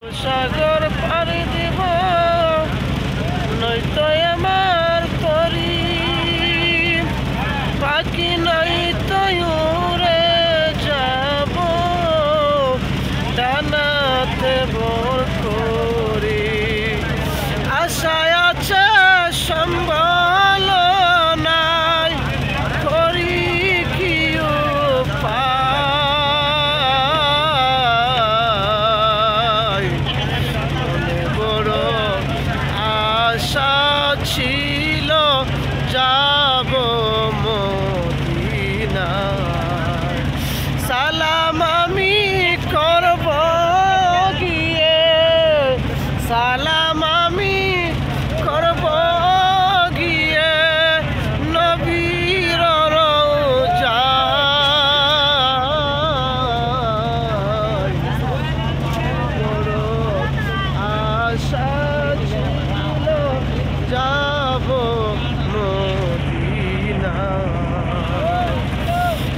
সাগর পাড়ি দিব নয়তো আমার তরি বাকি নয়তো উড়ে যাব ডানাতে ভর করি আশায় আছে সম্বল নাই করি কি উপায় মনে বড় আশা ছিল যাব মদিনায় সালাম আমি করব গিয়ে সালাম আমি করব গিয়ে নবীর রওজায় বড় আশা ছিল যাব মদিনায়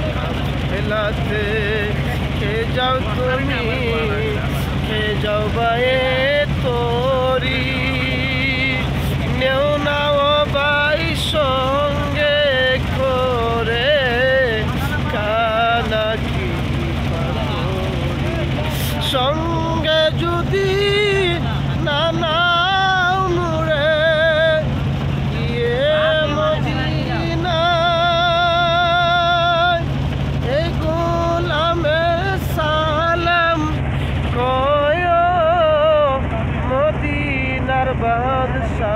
কাফেলাতে কে যাও তুমি কে যাও বায়ে তোরি নেও নাও বাই সঙ্গে করে কানা কি সঙ্গে যদি না নাও নুরে গিয়ে মদিনায় এই গোলামের সালাম কয় মদিনার বাদশা